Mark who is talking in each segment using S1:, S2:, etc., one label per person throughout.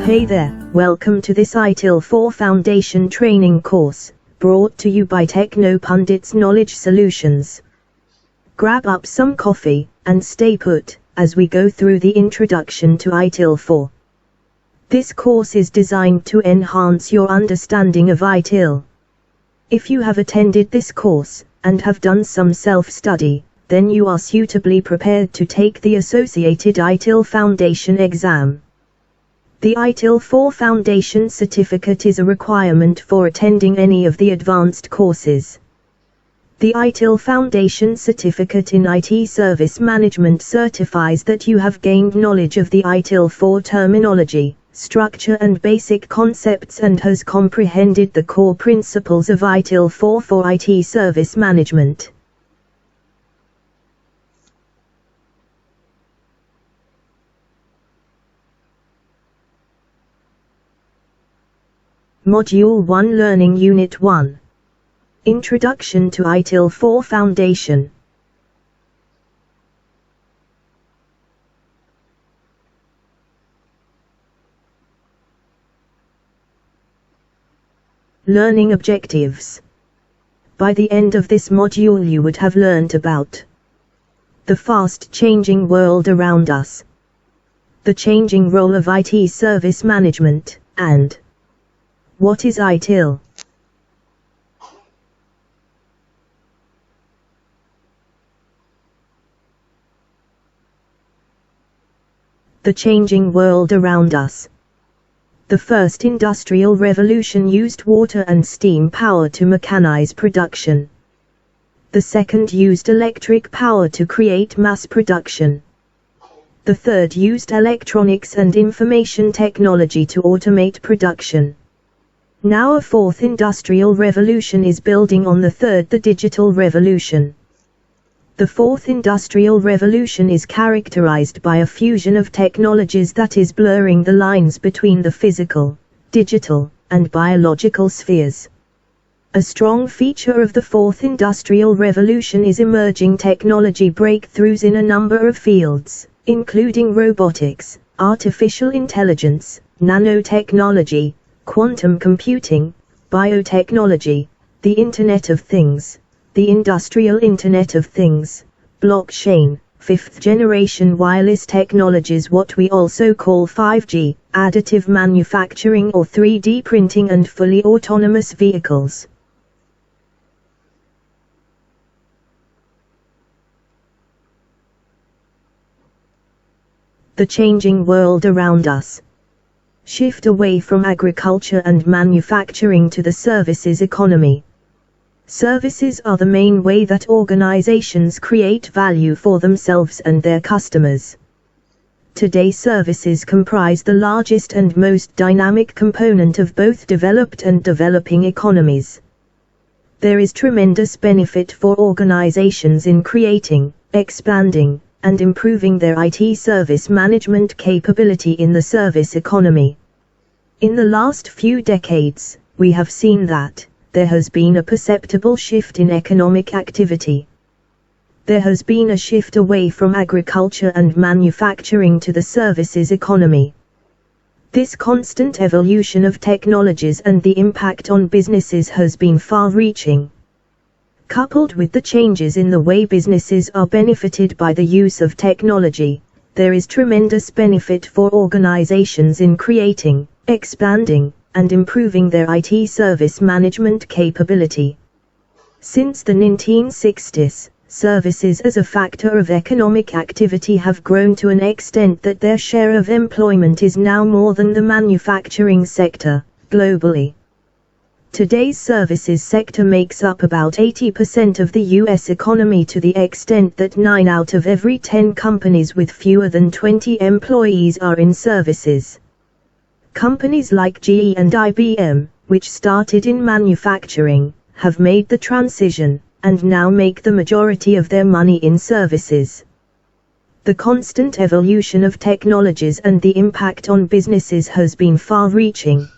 S1: Hey there, welcome to this ITIL4 Foundation Training course, brought to you by Technopundits Knowledge Solutions. Grab up some coffee, and stay put, as we go through the introduction to ITIL4. This course is designed to enhance your understanding of ITIL. If you have attended this course, and have done some self-study, then you are suitably prepared to take the associated ITIL Foundation exam. The ITIL4 Foundation Certificate is a requirement for attending any of the advanced courses. The ITIL Foundation Certificate in IT Service Management certifies that you have gained knowledge of the ITIL4 terminology, structure and basic concepts and has comprehended the core principles of ITIL4 for IT service management. Module 1 Learning Unit 1 Introduction to ITIL4 Foundation. Learning Objectives. By the end of this module you would have learned about the fast-changing world around us, the changing role of IT service management, and what is ITIL? The changing world around us. The first industrial revolution used water and steam power to mechanize production. The second used electric power to create mass production. The third used electronics and information technology to automate production. Now a fourth industrial revolution is building on the third, the digital revolution. The fourth industrial revolution is characterized by a fusion of technologies that is blurring the lines between the physical, digital, and biological spheres. A strong feature of the fourth industrial revolution is emerging technology breakthroughs in a number of fields, including robotics, artificial intelligence, nanotechnology, quantum computing, biotechnology, the Internet of Things, the Industrial Internet of Things, blockchain, fifth-generation wireless technologies, what we also call 5G, additive manufacturing or 3D printing, and fully autonomous vehicles. The changing world around us. Shift away from agriculture and manufacturing to the services economy. Services are the main way that organizations create value for themselves and their customers. Today services comprise the largest and most dynamic component of both developed and developing economies. There is tremendous benefit for organizations in creating, expanding, and improving their IT service management capability in the service economy. In the last few decades, we have seen that there has been a perceptible shift in economic activity. There has been a shift away from agriculture and manufacturing to the services economy. This constant evolution of technologies and the impact on businesses has been far-reaching. Coupled with the changes in the way businesses are benefited by the use of technology, there is tremendous benefit for organizations in creating, expanding, and improving their IT service management capability. Since the 1960s, services as a factor of economic activity have grown to an extent that their share of employment is now more than the manufacturing sector, globally. Today's services sector makes up about 80% of the US economy, to the extent that 9 out of every 10 companies with fewer than 20 employees are in services. Companies like GE and IBM, which started in manufacturing, have made the transition, and now make the majority of their money in services. The constant evolution of technologies and the impact on businesses has been far-reaching.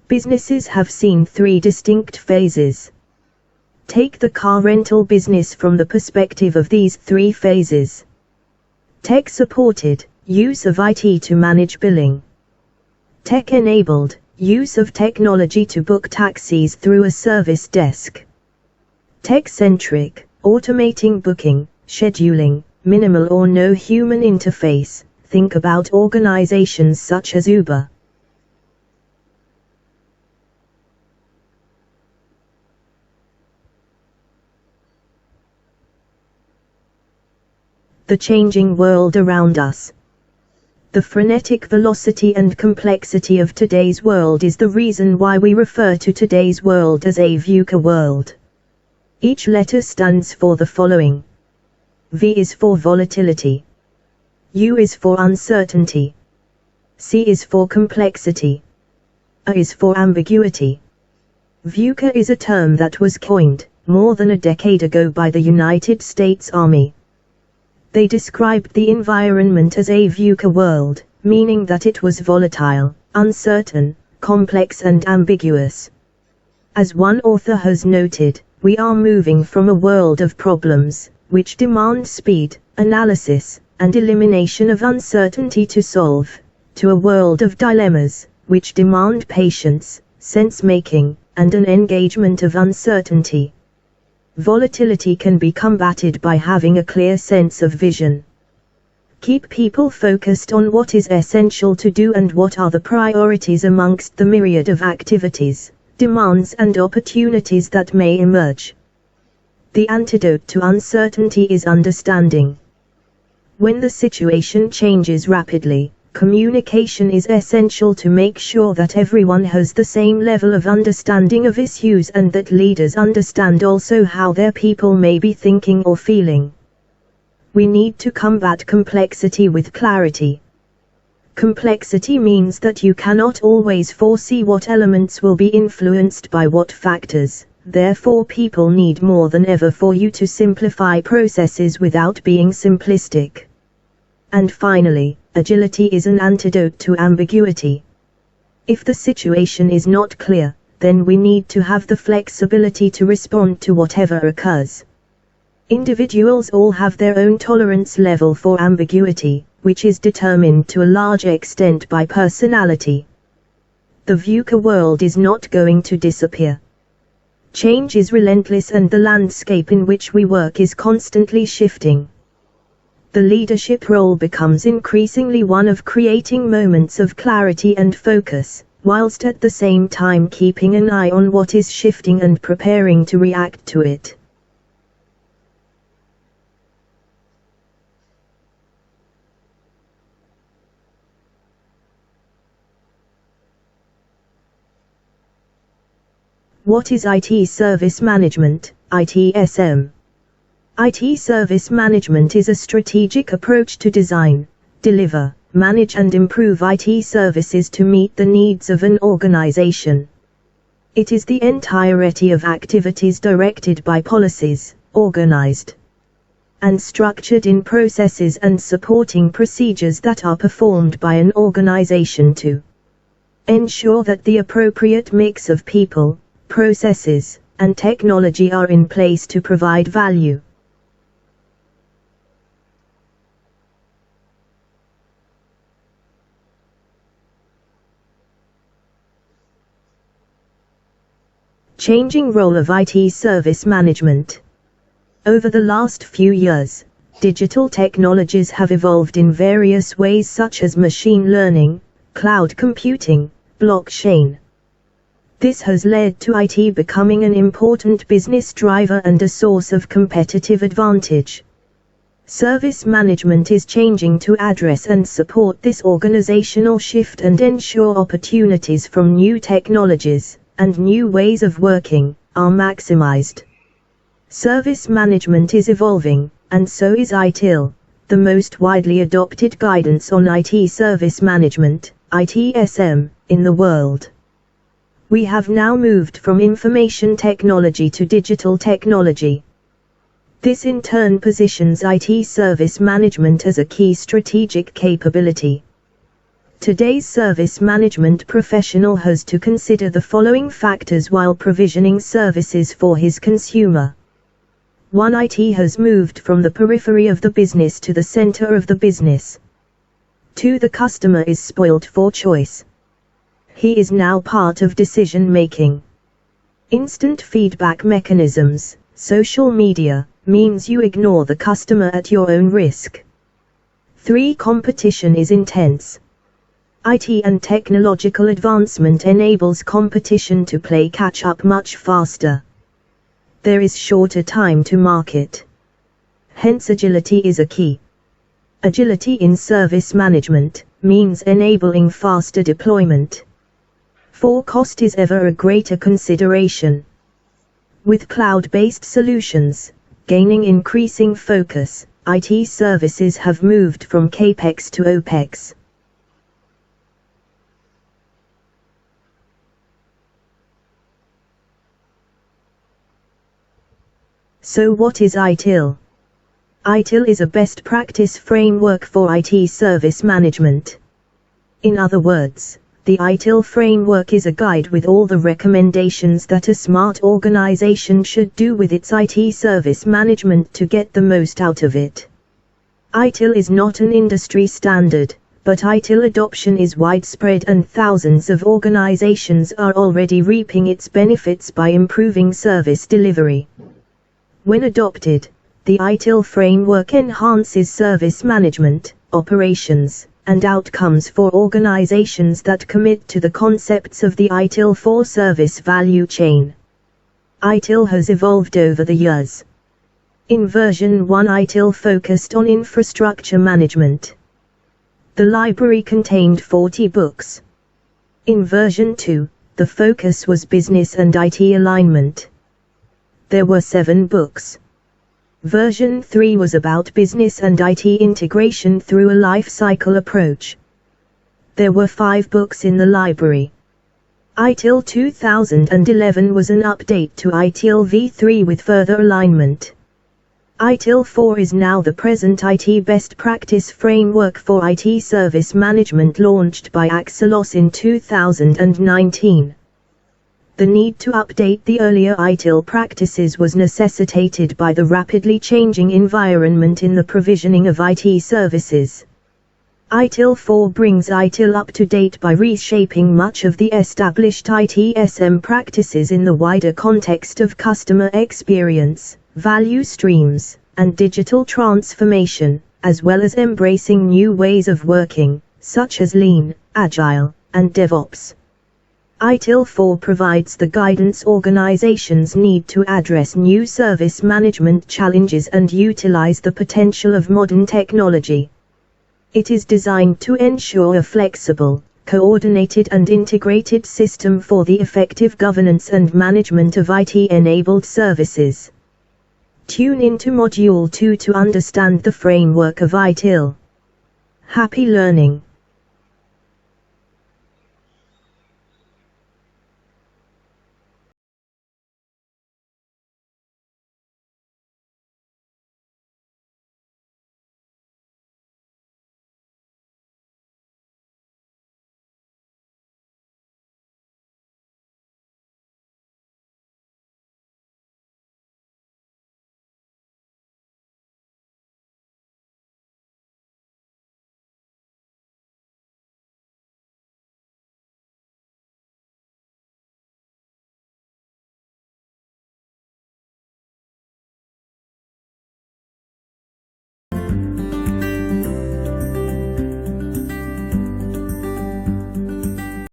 S1: Businesses have seen 3 distinct phases. Take the car rental business from the perspective of these 3 phases. Tech-supported, use of IT to manage billing. Tech-enabled, use of technology to book taxis through a service desk. Tech-centric, automating booking, scheduling, minimal or no human interface. Think about organizations such as Uber. The changing world around us. The frenetic velocity and complexity of today's world is the reason why we refer to today's world as a VUCA world. Each letter stands for the following. V is for volatility. U is for uncertainty. C is for complexity. A is for ambiguity. VUCA is a term that was coined more than a decade ago by the United States Army. They described the environment as a VUCA world, meaning that it was volatile, uncertain, complex and ambiguous. As one author has noted, we are moving from a world of problems, which demand speed, analysis, and elimination of uncertainty to solve, to a world of dilemmas, which demand patience, sense-making, and an engagement of uncertainty. Volatility can be combated by having a clear sense of vision. Keep people focused on what is essential to do and what are the priorities amongst the myriad of activities, demands and opportunities that may emerge. The antidote to uncertainty is understanding. When the situation changes rapidly, communication is essential to make sure that everyone has the same level of understanding of issues and that leaders understand also how their people may be thinking or feeling. We need to combat complexity with clarity. Complexity means that you cannot always foresee what elements will be influenced by what factors. Therefore, people need more than ever for you to simplify processes without being simplistic. And finally, agility is an antidote to ambiguity. If the situation is not clear, then we need to have the flexibility to respond to whatever occurs. Individuals all have their own tolerance level for ambiguity, which is determined to a large extent by personality. The VUCA world is not going to disappear. Change is relentless and the landscape in which we work is constantly shifting. The leadership role becomes increasingly one of creating moments of clarity and focus, whilst at the same time keeping an eye on what is shifting and preparing to react to it. What is IT service management, ITSM? IT service management is a strategic approach to design, deliver, manage and improve IT services to meet the needs of an organization. It is the entirety of activities directed by policies, organized and structured in processes and supporting procedures that are performed by an organization to ensure that the appropriate mix of people, processes, and technology are in place to provide value. Changing role of IT service management. Over the last few years, digital technologies have evolved in various ways such as machine learning, cloud computing, blockchain. This has led to IT becoming an important business driver and a source of competitive advantage. Service management is changing to address and support this organizational shift and ensure opportunities from new technologies and new ways of working are maximized. Service management is evolving, and so is ITIL, the most widely adopted guidance on IT service management, ITSM, in the world. We have now moved from information technology to digital technology. This in turn positions IT service management as a key strategic capability. Today's service management professional has to consider the following factors while provisioning services for his consumer. 1. IT has moved from the periphery of the business to the center of the business. 2. The customer is spoiled for choice. He is now part of decision-making. Instant feedback mechanisms, social media, means you ignore the customer at your own risk. 3. Competition is intense. IT and technological advancement enables competition to play catch-up much faster. There is shorter time to market. Hence agility is a key. Agility in service management means enabling faster deployment. 4. Cost is ever a greater consideration. With cloud-based solutions gaining increasing focus, IT services have moved from CAPEX to OPEX. So what is ITIL? ITIL is a best practice framework for IT service management. In other words, the ITIL framework is a guide with all the recommendations that a smart organization should do with its IT service management to get the most out of it. ITIL is not an industry standard, but ITIL adoption is widespread and thousands of organizations are already reaping its benefits by improving service delivery. When adopted, the ITIL framework enhances service management, operations, and outcomes for organizations that commit to the concepts of the ITIL4 service value chain. ITIL has evolved over the years. In version 1, ITIL focused on infrastructure management. The library contained 40 books. In version 2, the focus was business and IT alignment. There were 7 books. Version 3 was about business and IT integration through a life cycle approach. There were 5 books in the library. ITIL 2011 was an update to ITIL-v3 with further alignment. ITIL4 is now the present IT best practice framework for IT service management launched by Axelos in 2019. The need to update the earlier ITIL practices was necessitated by the rapidly changing environment in the provisioning of IT services. ITIL4 brings ITIL up to date by reshaping much of the established ITSM practices in the wider context of customer experience, value streams, and digital transformation, as well as embracing new ways of working, such as Lean, Agile, and DevOps. ITIL4 provides the guidance organizations need to address new service management challenges and utilize the potential of modern technology. It is designed to ensure a flexible, coordinated and integrated system for the effective governance and management of IT-enabled services. Tune into Module 2 to understand the framework of ITIL. Happy learning!